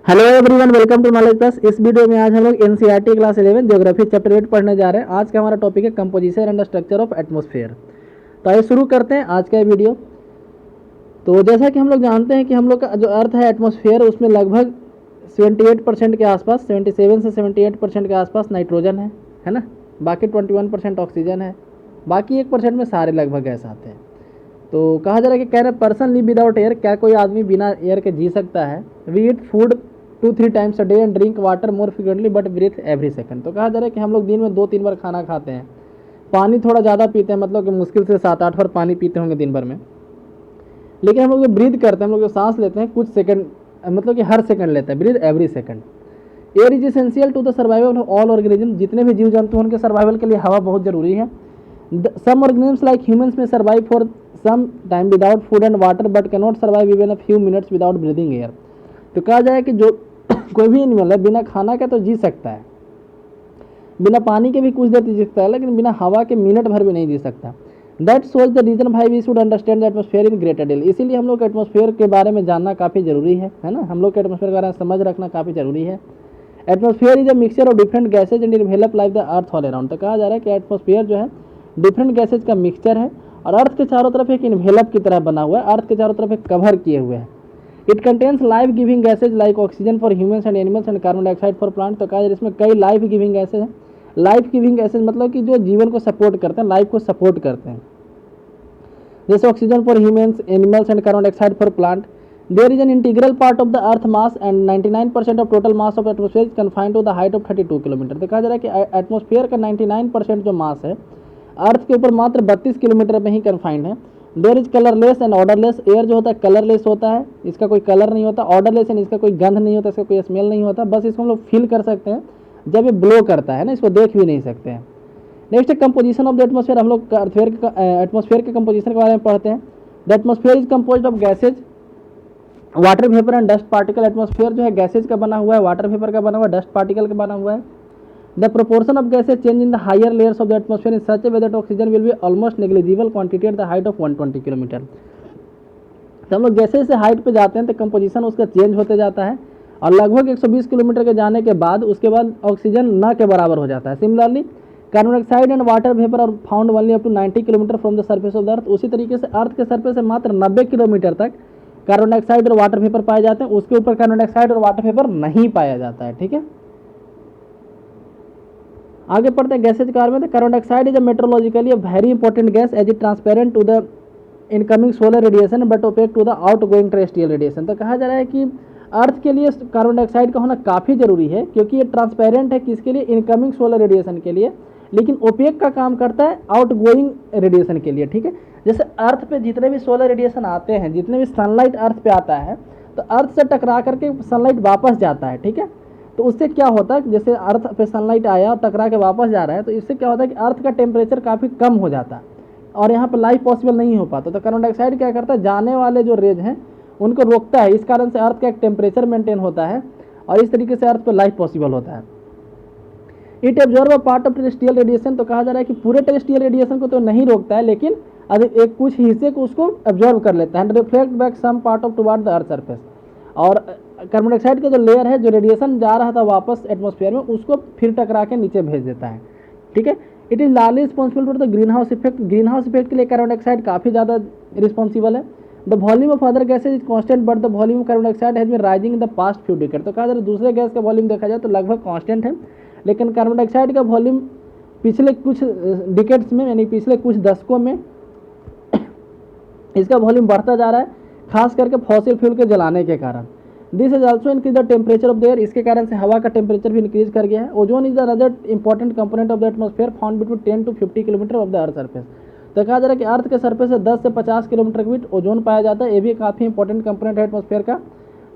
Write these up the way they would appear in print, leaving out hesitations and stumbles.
Hello everyone, welcome to Knowledge Plus. इस video में आज हम लोग एनसीईआरटी क्लास 11 ज्योग्राफी चैप्टर 8 पढ़ने जा रहे हैं। आज का हमारा टॉपिक है composition and structure of atmosphere. तो आइए शुरू करते हैं आज का वीडियो। तो जैसा कि हम लोग जानते हैं कि हम लोग का जो अर्थ है एटमॉस्फेयर, उसमें लगभग 78% के आसपास, 77 से 78% के आसपास नाइट्रोजन है ना। बाकी 21% ऑक्सीजन है, बाकी 1% में सारे लगभग गैस आते हैं। तो कहा जा रहा है कि can a person live without air, क्या कोई आदमी बिना एयर के जी सकता है। We eat food 2-3 times a day and drink water more frequently but breathe every second. तो कहा जा रहा है कि हम लोग दिन में 2-3 बार खाना खाते हैं, पानी थोड़ा ज़्यादा पीते हैं, मतलब कि मुश्किल से 7-8 बार पानी पीते होंगे दिन भर में। लेकिन हम लोग जो ब्रीथ करते हैं, हम लोग जो सांस लेते हैं कुछ सेकंड, मतलब कि हर सेकंड लेते हैं, breathe every second. Air is essential to the survival of all organism, जितने भी जीव जंतु उनके सर्वाइवल के लिए हवा बहुत जरूरी है। Some organisms like humans may survive for some time without food and water but can not survive even a few minutes without breathing air. तो कहा जाए कि जो कोई भी एनिमल है बिना खाना के तो जी सकता है, बिना पानी के भी कुछ देर जी सकता है, लेकिन बिना हवा के मिनट भर भी नहीं जी सकता। That shows the reason why we should understand the atmosphere in greater detail. इसीलिए हम लोग एटमॉस्फेयर के बारे में जानना काफ़ी जरूरी है ना। हम लोग के एटमॉस्फेयर के बारे में समझ रखना काफ़ी जरूरी है। Atmosphere is a mixture of different gases and develop like the earth all around. तो कहा जा रहा है कि एटमॉस्फेयर जो है डिफरेंट गैसेज का मिक्सचर है और अर्थ के चारों तरफ एक इन्वेलप की तरह बना हुआ है, अर्थ के चारों तरफ एक कवर किए हुए है। It contains life giving gases like oxygen for humans and animals and carbon dioxide for plant. तो कहा जा रहा है इसमें कई लाइफ गिविंग गैसेज हैं। लाइफ गिविंग गैसेज मतलब कि जो जीवन को सपोर्ट करते हैं, लाइफ को सपोर्ट करते हैं, जैसे oxygen for humans, animals and carbon dioxide for plant. There is an integral part of the earth mass and 99% of total mass of atmosphere confined to the height of 32 kilometre. तो कहा जा रहा है कि atmosphere का 99% जो मास है अर्थ के ऊपर मात्र 32 किलोमीटर में ही कन्फाइंड है। There is colourless and odourless. Air जो होता है कलरलेस होता है, इसका कोई कलर नहीं होता। ऑर्डरलेस एंड इसका कोई गंध नहीं होता, इसका कोई स्मेल नहीं होता। बस इसको हम लोग फील कर सकते हैं जब ये ब्लो करता है ना, इसको देख भी नहीं सकते हैं। नेक्स्ट है कंपोजिशन ऑफ द एटमॉस्फेयर। हम लोग एटमॉस्फेयर के कंपोजिशन के बारे में पढ़ते हैं। The atmosphere is composed of gases, water vapour and dust particle. Atmosphere जो है गैसेज का बना हुआ है, वाटर वेपर का बना हुआ है, डस्ट पार्टिकल का बना हुआ है। The proportion of gases change in the higher layers of the atmosphere in such a way that oxygen will be almost negligible quantity at the height of 120 kilometre. तो हम लोग जैसे जैसे हाइट पे जाते हैं तो कंपोजिशन उसका चेंज होते जाता है और लगभग 120 किलोमीटर के जाने के बाद उसके बाद ऑक्सीजन न के बराबर हो जाता है। Similarly carbon dioxide and water vapour are found only up to 90 kilometre from the surface of the earth. उसी तरीके से अर्थ के सर्फेस से मात्र 90 किलोमीटर तक कार्बन डाइऑक्साइड और वाटर वेपर पाए जाते हैं, उसके ऊपर कार्बन डाइऑक्साइड और वाटर वेपर नहीं पाया जाता है। ठीक है, आगे पढ़ते हैं गैसेज के बारे में। Carbon dioxide is a meteorologically a very important gas as it transparent to the incoming solar radiation but opaque to the outgoing terrestrial radiation. तो कहा जा रहा है कि अर्थ के लिए कार्बन डाइऑक्साइड का होना काफ़ी जरूरी है, क्योंकि ये ट्रांसपेरेंट है किसके लिए, इनकमिंग सोलर रेडिएशन के लिए, लेकिन ओपेक का काम करता है आउट गोइंग रेडिएशन के लिए। ठीक है, जैसे अर्थ पे जितने भी सोलर रेडिएशन आते हैं, जितने भी सनलाइट अर्थ पे आता है तो अर्थ से टकरा करके सनलाइट वापस जाता है। ठीक है, तो उससे क्या होता है, जैसे अर्थ पे सनलाइट आया और टकरा के वापस जा रहा है, तो इससे क्या होता है कि अर्थ का टेम्परेचर काफ़ी कम हो जाता है और यहाँ पर लाइफ पॉसिबल नहीं हो पाता। तो कार्बन डाइऑक्साइड क्या करता है, जाने वाले जो रेज हैं उनको रोकता है। इस कारण से अर्थ का एक टेम्परेचर मेंटेन होता है और इस तरीके से अर्थ पर लाइफ पॉसिबल होता है। It absorb a part of terrestrial radiation. तो कहा जा रहा है कि पूरे टेरेस्ट्रियल रेडिएशन को तो नहीं रोकता है, लेकिन एक कुछ हिस्से को उसको एब्जॉर्ब कर लेता है, reflect back some part of toward the earth surface. और कार्बन डाइऑक्साइड का जो लेयर है, जो रेडिएशन जा रहा था वापस एटमॉस्फेयर में, उसको फिर टकरा के नीचे भेज देता है। ठीक है, it is largely responsible for the green house effect. Green house effect के लिए कार्बन डाइऑक्साइड काफ़ी ज़्यादा रिस्पॉन्सिबल है। The volume of other gases is constant but the volume of carbon dioxide has been rising in the past few decade. तो कहा जा रहा है दूसरे गैस का वॉल्यूम देखा जाए तो लगभग कॉन्स्टेंट है, लेकिन कार्बन डाइऑक्साइड का वॉल्यूम पिछले कुछ डिकेड्स में, यानी पिछले कुछ दशकों में इसका वॉल्यूम बढ़ता जा रहा है, खास करके फॉसिल फ्यूल के जलाने के कारण। This is also increase the temperature of the air. इसके कारण से हवा का टेम्परेचर भी इंक्रीज कर गया है। Ozone is the another important component of the atmosphere found between 10 to 50 kilometre of the earth surface. तो कहा जा रहा है कि अर्थ के सरफेस से 10 से 50 किलोमीटर के बीच ओजोन पाया जाता है। ये भी काफ़ी इंपॉर्टेंट कंपोनेंट है एटमॉस्फेयर का।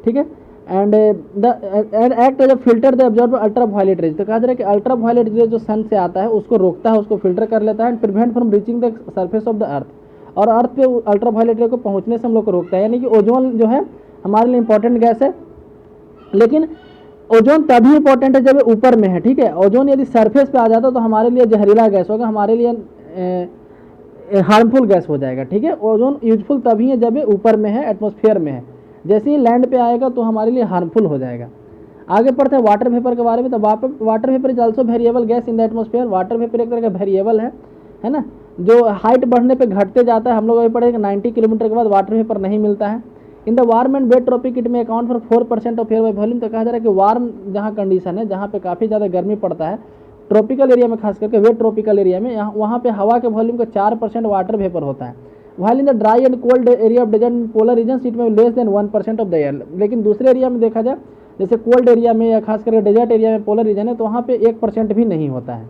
ठीक है, and act as a filter the absorb ultra violet rays. तो कहा जा रहा है कि अल्ट्रा वायलेट रेज जो सन से आता है उसको रोकता है, उसको फिल्टर कर लेता है and prevent from reaching the surface of the अर्थ। और अर्थ पे अल्ट्रा वायलेट रे को पहुंचने से हम लोग को रोकता है। यानी कि ओजोन जो है हमारे लिए इंपॉर्टेंट गैस है, लेकिन ओजोन तभी इंपॉर्टेंट है जब ये ऊपर में है। ठीक है, ओजोन यदि सरफेस पे आ जाता तो हमारे लिए जहरीला गैस होगा, हमारे लिए हार्मफुल गैस हो जाएगा। ठीक है, ओजोन यूजफुल तभी है जब ये ऊपर में है, एटमॉस्फेयर में है। जैसे ही लैंड पे आएगा तो हमारे लिए हार्मफुल हो जाएगा। आगे पढ़ते हैं वाटर वेपर के बारे में। तो water vapour is also variable gas in the atmosphere. Water vapour एक तरह का वेरिएबल है ना, जो हाइट बढ़ने पे घटते जाता है। हम लोग अभी पढ़े 90 किलोमीटर के बाद वाटर वेपर नहीं मिलता है। In the warm and wet tropic it may account for 4% of air by volume. तो कहा जा रहा है कि वार्म जहाँ कंडीशन है, जहाँ पे काफ़ी ज़्यादा गर्मी पड़ता है, ट्रॉपिकल एरिया में, खास करके वेट ट्रॉपिकल एरिया में, वहाँ पे हवा के वॉल्यूम का 4% वाटर वेपर होता है। While in the dry and cold area of desert polar region it may less than 1% of the air. लेकिन दूसरे एरिया में देखा जाए, जैसे कोल्ड एरिया में या खास करके डेजर्ट एरिया में, पोलर रीजन है, तो वहाँ पे 1% भी नहीं होता है।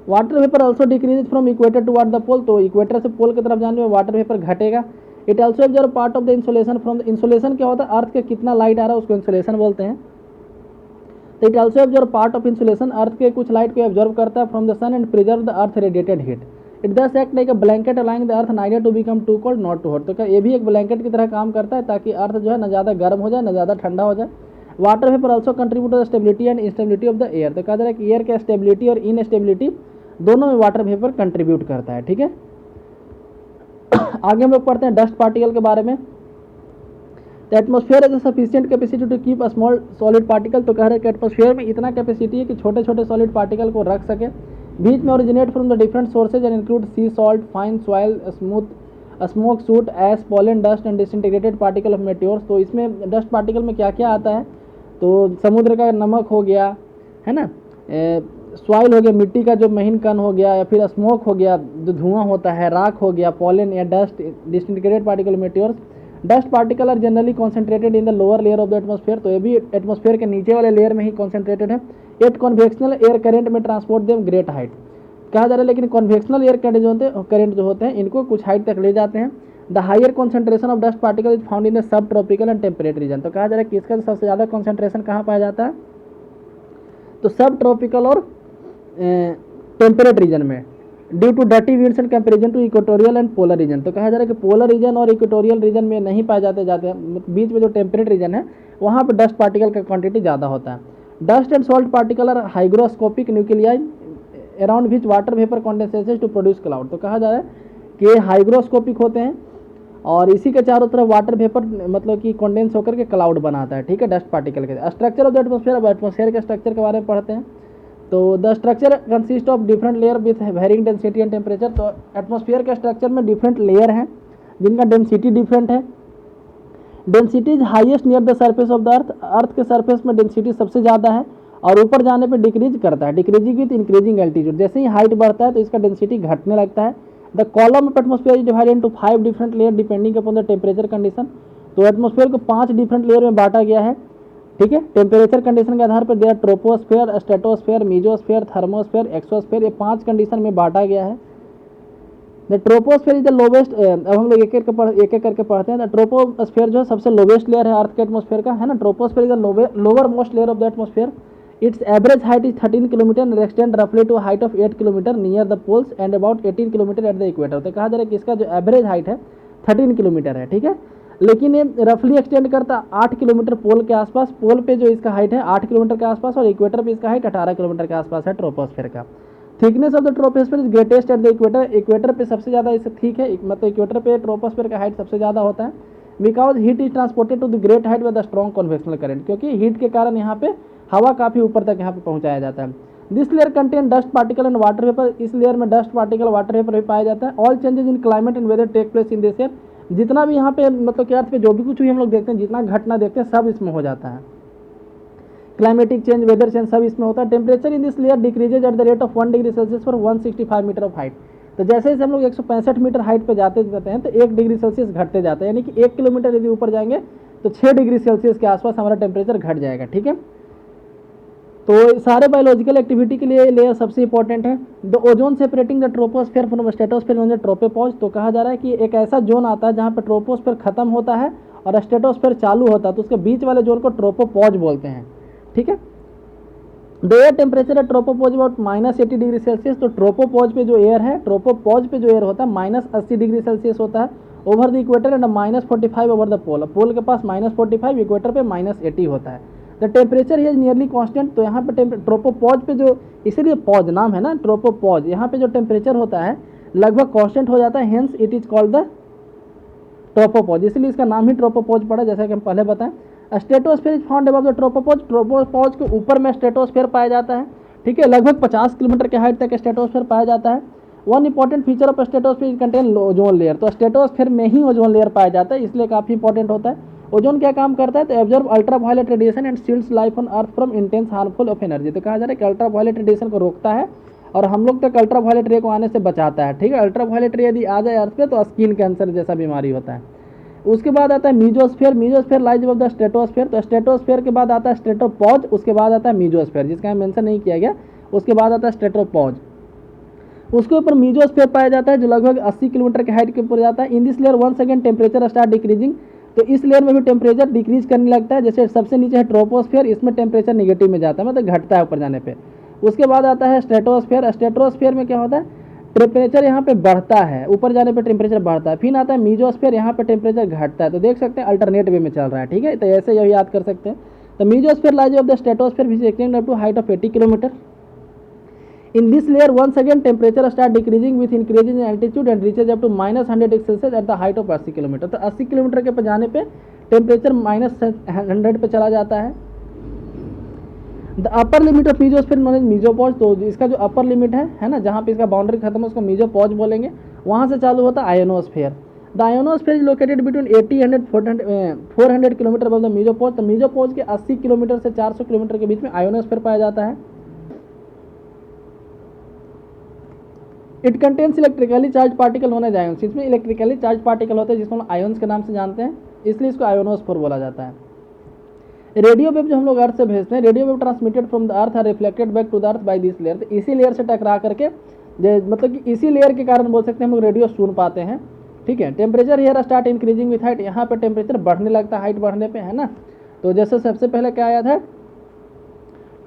Water vapour also decrease from equator toward the pole. तो इक्वेटर से पोल की तरफ जाने में वाटर वेपर घटेगा। It also absorb part of the insulation from the, insulation क्या होता है, अर्थ के कितना लाइट आ रहा है उसको इंसुलेशन बोलते हैं। तो it also absorb part of insulation, earth के कुछ लाइट को एब्जॉर्ब करता है from the sun and preserve the earth radiated heat. It thus act like a blanket allowing the earth neither to become too cold not too hot. तो क्या ये भी एक ब्लैंकेट की तरह काम करता है, ताकि अर्थ जो है ना ज़्यादा गर्म हो जाए ना ज़्यादा ठंडा हो जाए। Water vapour also contribute to the stability and instability of the air. तो कहा जा रहा है कि एयर के स्टेबिलिटी और इनस्टेबिलिटी दोनों में वाटर वेपर कंट्रीब्यूट करता है। ठीक है, आगे हम लोग पढ़ते हैं डस्ट पार्टिकल के बारे में। The atmosphere is sufficient capacity to keep a small solid particle. तो कह रहे हैं कि एटमोस्फेयर में इतना कैपेसिटी है कि छोटे छोटे सॉलिड पार्टिकल को रख सके। बीच में originate from the different sources and include C salt, fine soil, smoke suit, S, pollen, dust and disintegrated particle of meteors. तो इसमें डस्ट पार्टिकल में क्या क्या आता है, तो समुद्र का नमक हो गया, है ना, सॉइल हो गया, मिट्टी का जो महीन कण हो गया, या फिर स्मोक हो गया जो धुआं होता है, राख हो गया, पॉलन या dust, disintegrated particle meteors. Dust particle are generally concentrated in the lower layer of the atmosphere. तो ये भी एटमोस्फेयर के नीचे वाले लेयर में ही कॉन्सेंट्रेटेड है। एट कॉन्वेक्शनल एयर करंट में ट्रांसपोर्ट देम ग्रेट हाइट। कहा जा रहा है लेकिन कॉन्वेक्शनल एयर करंट जो होते हैं इनको कुछ हाइट तक ले जाते हैं। The higher concentration of dust particle is found in the sub tropical and temperate region. तो कहा जा रहा है कि इसका सबसे ज़्यादा कॉन्सेंट्रेशन कहाँ पाया जाता है, तो सब ट्रॉपिकल और टेम्परेट रीजन में, due to dirty winds and comparison to equatorial and polar region. तो कहा जा रहा है कि पोलर रीजन और इक्वेटोरियल रीजन में नहीं पाए जाते हैं, बीच में जो टेम्परेट रीजन है वहाँ पे डस्ट पार्टिकल का क्वांटिटी ज़्यादा होता है। Dust and salt particle are hygroscopic nuclei around which water vapour condensation to produce cloud. तो कहा जा रहा है कि हाइग्रोस्कोपिक होते हैं और इसी के चारों तरफ वाटर वेपर मतलब कि कंडेंस होकर के क्लाउड बनाता है। ठीक है, डस्ट पार्टिकल के। स्ट्रक्चर ऑफ द एटमोस्फेयर, अब एटमोस्फेयर के स्ट्रक्चर के बारे में पढ़ते हैं। तो the structure consist of different layer with varying density and temperature. तो एटमोस्फेयर के स्ट्रक्चर में डिफरेंट लेयर हैं जिनका डेंसिटी डिफरेंट है। Density is highest near the surface of the earth. Earth के सरफेस में डेंसिटी सबसे ज़्यादा है और ऊपर जाने पे डिक्रीज करता है, डिक्रीजिंग विथ इंक्रीजिंग एल्टीट्यूड। जैसे ही हाइट बढ़ता है तो इसका डेंसिटी घटने लगता है। The column of atmosphere is divided into 5 different layer depending upon the temperature condition. तो एटमोस्फेयर को 5 डिफरेंट लेयर में बांटा गया है। ठीक है, टेम्परेचर कंडीशन के आधार पर there troposphere, stratosphere, mesosphere, thermosphere, exosphere, ये 5 कंडीशन में बांटा गया है। The troposphere is the lowest. अब हम लोग एक एक करके पढ़ते हैं। द ट्रोपोस्फेयर जो है सबसे लोवेस्ट लेयर है अर्थ के एटमोस्फेयर का, है ना। Troposphere is the lowermost layer of the atmosphere. Its average height is 13 kilometre and extend रफली to height of 8 kilometre near the poles and about 18 kilometre at the equator. तो कहा जा रहा है कि इसका जो एवरेज हाइट है 13 किलोमीटर है। ठीक है, लेकिन ये रफली एक्सटेंड करता 8 किलोमीटर पोल के आसपास। पोल पे जो इसका हाइट है 8 किलोमीटर के आसपास और इक्वेटर पे इसका हाइट 18 किलोमीटर के आसपास है ट्रोपोस्फेयर का। Thickness of the troposphere is greatest eight the equator. Equator पे सबसे ज़्यादा इससे ठीक है, मतलब इक्वेटर पे ट्रोपोस्फेयर का हाइट सबसे ज़्यादा होता है। Because heat is transported to the great height with the strong convectional current. क्योंकि हीट के कारण यहाँ पे हवा काफ़ी ऊपर तक यहाँ पे पहुँचाया जाता है। This layer contain dust particle and water vapour. इस लेयर में डस्ट पार्टिकल, वाटर वेपर भी पाया जाता है। All changes in climate and weather take place in this air. जितना भी यहाँ पे मतलब कि अर्थ पे जो भी कुछ भी हम लोग देखते हैं, जितना घटना देखते हैं, सब इसमें हो जाता है। क्लाइमेटिक चेंज, वेदर चेंज सब इसमें होता है। Temperature in this layer decreases at the rate of 1 degree Celsius for 165 metre of height. तो जैसे जैसे हम लोग 165 मीटर हाइट पे जाते जाते हैं तो 1 डिग्री सेल्सियस घटते जाता है। यानी कि 1 किलोमीटर यदि ऊपर जाएंगे तो 6 डिग्री सेल्सियस के आसपास हमारा टेम्परेचर घट जाएगा। ठीक है, तो सारे बायोलॉजिकल एक्टिविटी के लिए लेयर सबसे इंपॉर्टेंट है। The ozone separating the troposphere from stratosphere on the tropopause. तो कहा जा रहा है कि एक ऐसा जोन आता है जहाँ पे ट्रोपोस्फेयर खत्म होता है और स्ट्रेटोस्फेयर चालू होता है, तो उसके बीच वाले जोन को ट्रोपोपॉज बोलते हैं। ठीक है, द एयर टेम्परेचर है ट्रोपोपॉज अबाउट -80 डिग्री सेल्सियस। तो ट्रोपोपॉज पे जो एयर है, ट्रोपोपॉज पे जो एयर होता है -80 डिग्री सेल्सियस होता है over the equator and -45 over the pole. Pole के पास -45, इक्वेटर पे -80 होता है। The temperature is nearly constant. तो यहाँ पे ट्रोपोपॉज पे जो, इसीलिए पॉज नाम है ना ट्रोपोपॉज, यहाँ पे जो टेम्परेचर होता है लगभग कांस्टेंट हो जाता है। Hence it is called the tropopause, इसलिए इसका नाम ही ट्रोपोपॉज पड़ा, जैसा कि हम पहले बताएं। Stratosphere is found above the tropopause, tropopause के ऊपर में स्ट्रेटोस्फीयर पाया जाता है, ठीक है। लगभग 50 किलोमीटर के हाइट तक स्ट्रेटोस्फीयर पाया जाता है। One important feature of stratosphere contain ozone layer, तो स्ट्रेटोस्फीयर में ही ओजोन लेयर पाया जाता है, इसलिए काफ़ी इंपॉर्टेंट होता है। ओजोन क्या काम करता है, तो absorb ultra violet radiation and shields life on earth from intense harmful of energy, तो कहा जा रहा है कि अल्ट्रा वायलेट रेडिएशन को रोकता है और हम लोग तक अल्ट्रा वायलेट रे को आने से बचाता है, ठीक है। अल्ट्रा वायलेट रे यदि आ जाए अर्थ पे तो स्किन कैंसर जैसा बीमारी होता है। उसके बाद आता है mesosphere, mesosphere lies above the stratosphere, तो स्ट्रेटोस्फीयर के बाद आता है स्ट्रेटोपॉज, उसके बाद आता है मीजोस्फीयर जिसका यहाँ मेंशन नहीं किया गया, उसके बाद आता है स्ट्रेटोपॉज। उसके ऊपर मीजोस्फीयर पाया जाता है जो लगभग 80 किलोमीटर के हाइट के ऊपर जाता है। In this layer once again temperature start decreasing, तो इस लेयर में भी टेम्परेचर डिक्रीज करने लगता है। जैसे सबसे नीचे है ट्रोपोस्फीयर, इसमें टेम्परेचर निगेटिव में जाता है, मतलब घटता है ऊपर जाने पे। उसके बाद आता है स्ट्रेटोस्फीयर, स्ट्रेटोस्फीयर में क्या होता है, टेम्परेचर यहाँ पे बढ़ता है, ऊपर जाने पे टेम्परेचर बढ़ता है। फिर आता है मीजोस्फीयर, यहाँ पे टेम्परेचर घटता है, तो देख सकते हैं अल्टरनेट वे में चल रहा है, ठीक है। तो ऐसे यही याद कर सकते हैं। तो mesosphere lies of the stratosphere which extend up to height of 80 kilometre. In this layer once again temperature start decreasing with increase in altitude and reaches up to -100 degree Celsius at the height of 80 kilometre, तो 80 kilometre के पर जाने पे temperature -100 पे चला जाता है। The upper limit of mesosphere known as mesopause, तो इसका जो अपर लिमिट है ना, जहाँ पे इसका बाउंड्री खत्म है उसको मीजोपॉज बोलेंगे, वहाँ से चालू होता है ionosphere. The ionosphere is located between 80-400 kilometre above the mesopause, तो मीजोपॉज के 80 किलोमीटर से 400 किलोमीटर के बीच में आयोनोस्फीयर पाया जाता है। It contains electrically charge particle known as ions, इसमें इलेक्ट्रिकली चार्ज पार्टिकल होते हैं जिसको हम आयन्स के नाम से जानते हैं, इसलिए इसको आयोनोस्फीयर बोला जाता है। रेडियो वेव जो हम लोग अर्थ से भेजते हैं, radio wave transmitted from the earth are reflected back to the earth by this layer, तो इसी लेयर से टकरा करके मतलब कि इसी लेयर के कारण बोल सकते हैं हम लोग रेडियो सुन पाते हैं, ठीक है। Temperature here start increasing with height, यहाँ पे टेम्परेचर बढ़ने लगता है हाइट बढ़ने पे, है ना। तो जैसे सबसे पहले क्या आया था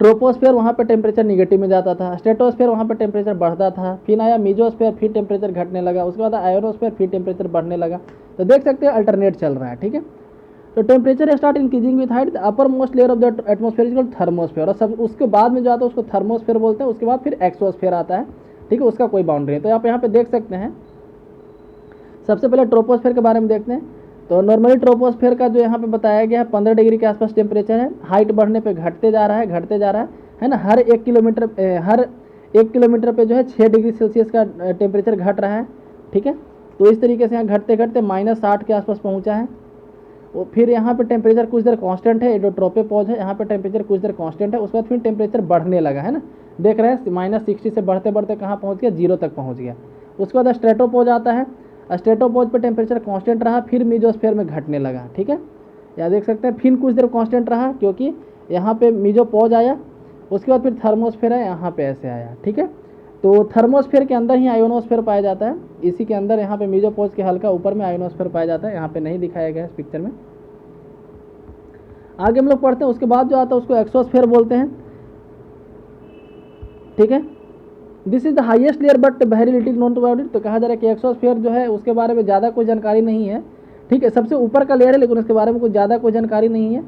ट्रोपोस्फीयर, वहाँ पे टेम्परेचर निगेटिव में जाता था। स्ट्रेटोस्फीयर वहाँ पे टेम्परेचर बढ़ता था। फिर आया मीजोस्फीयर, फिर टेम्परेचर घटने लगा। उसके बाद आयोनोस्फीयर, फिर टेम्परेचर बढ़ने लगा। तो देख सकते हैं अल्टरनेट चल रहा है, ठीक है। तो temperature start increasing with height, the upper most layer of the atmosphere is called thermosphere, और सब उसके बाद में जो आता है उसको थर्मोस्फेयर बोलते हैं। उसके बाद फिर एक्सोस्फेयर आता है, ठीक है, उसका कोई बाउंड्री है। तो आप यहाँ पे देख सकते हैं, सबसे पहले ट्रोपोस्फेयर के बारे में देखते हैं। तो नॉर्मली ट्रोपोस्फेयर का जो यहाँ पे बताया गया है 15 डिग्री के आसपास टेम्परेचर है, हाइट बढ़ने पे घटते जा रहा है ना। हर 1 किलोमीटर पे जो है 6 डिग्री सेल्सियस का टेम्परेचर घट रहा है, ठीक है। तो इस तरीके से यहाँ घटते घटते -60 के आसपास पहुँचा है। और फिर यहाँ पे टेम्परेचर कुछ देर कांस्टेंट है, जो ट्रोपोपॉज है यहाँ पे टेम्परेचर कुछ देर कांस्टेंट है। उसके बाद फिर टेम्परेचर बढ़ने लगा, है ना, देख रहे हैं -60 से बढ़ते बढ़ते कहाँ पहुँच गया, 0 तक पहुँच गया। उसके बाद स्ट्रेटोपॉज आता है, स्ट्रेटोपॉज पे टेम्परेचर कांस्टेंट रहा, फिर मीजोस्फीयर में घटने लगा, ठीक है। यहाँ देख सकते हैं फिर कुछ देर कांस्टेंट रहा क्योंकि यहाँ पे मीजोपॉज आया। उसके बाद फिर थर्मोस्फेयर है, यहाँ पे ऐसे आया, ठीक है। तो थर्मोस्फेयर के अंदर ही आयोनोस्फेयर पाया जाता है, इसी के अंदर यहाँ पे मीजोपॉज के हल्का ऊपर में आयोनोस्फेयर पाया जाता है, यहाँ पे नहीं दिखाया गया है इस पिक्चर में। आगे हम लोग पढ़ते हैं। उसके बाद जो आता है उसको एक्सोस्फेयर बोलते हैं, ठीक है। This is the highest layer but very little known to about it, तो कहा जा रहा है कि एक्सोस्फेयर जो है उसके बारे में ज़्यादा कोई जानकारी नहीं है, ठीक है। सबसे ऊपर का लेयर है लेकिन उसके बारे में कुछ ज़्यादा कोई जानकारी नहीं है।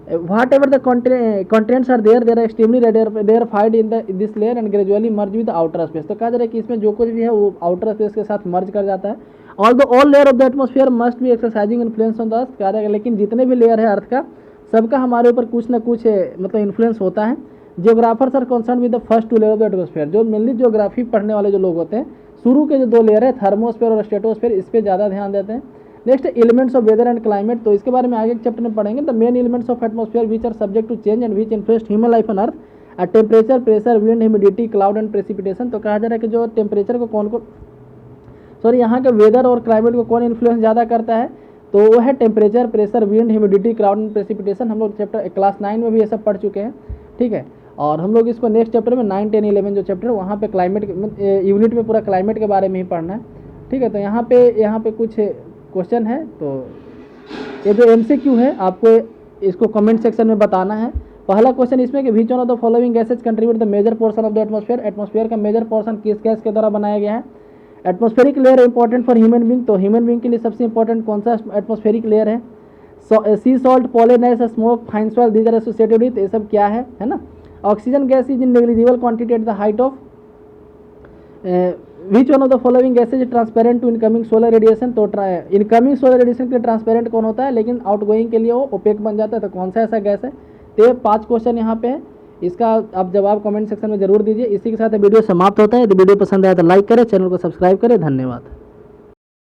Whatever the contents are there are extremely rarefied in this layer and gradually merge with outer space, तो कहा जा रहा है कि इसमें जो कुछ भी है वो आउटर स्पेस के साथ मर्ज कर जाता है। All layer of the atmosphere must be exercising influence on the earth, कहा जाएगा लेकिन जितने भी लेयर है अर्थ का सबका हमारे ऊपर कुछ ना कुछ मतलब इन्फ्लुएंस होता है। Geographers are concern with the first 2 layer of the atmosphere, जो मेनली जियोग्राफी पढ़ने वाले जो लोग होते हैं शुरू के जो 2 लेयर है थर्मोस्फेयर और स्ट्रेटोस्फेयर, इस पर ज़्यादा ध्यान देते हैं। Next elements of weather and climate, तो इसके बारे में आगे चैप्टर में पढ़ेंगे। The main elements of atmosphere which are subject to change and which influence human life on earth at temperature, pressure, wind, humidity, cloud and precipitation, तो कहा जा रहा है कि जो टेम्परेचर को यहाँ के वेदर और क्लाइमेट को कौन इन्फ्लुएंस ज़्यादा करता है, तो वो है temperature, pressure, wind, humidity, cloud and precipitation. हम लोग चैप्टर क्लास 9 में भी ये सब पढ़ चुके हैं, ठीक है। और हम लोग इसको नेक्स्ट चैप्टर में 9, 10, 11 जो चैप्टर है वहाँ पे क्लाइमेट यूनिट में पूरा क्लाइमेट के बारे में ही पढ़ना है, ठीक है। तो यहाँ पे कुछ क्वेश्चन है, तो ये जो MCQ है आपको इसको कमेंट सेक्शन में बताना है। पहला क्वेश्चन इसमें कि which one of the following gases contribute the major portion of the atmosphere, atmosphere का मेजर पोर्शन किस गैस के द्वारा बनाया गया है। Atmospheric layer important for human being, तो ह्यूमन बींग के लिए सबसे इंपॉर्टेंट कौन सा एटमोस्फेरिक लेयर है। Sea salt, pollen ash, smoke, fine soil, these are associated with, ये सब क्या है ना। Oxygen gas is in negligible quantity at the height of which one of the following gases is transparent to incoming solar radiation. तो incoming solar radiation के लिए transparent कौन होता है, लेकिन आउटगोइंग के लिए वो ओपेक बन जाता है। तो कौन सा ऐसा गैस है। तो ये 5 क्वेश्चन यहाँ पे है, इसका आप जवाब कमेंट सेक्शन में जरूर दीजिए। इसी के साथ वीडियो समाप्त होता है। यदि वीडियो पसंद आया तो लाइक करें, चैनल को सब्सक्राइब करें। धन्यवाद।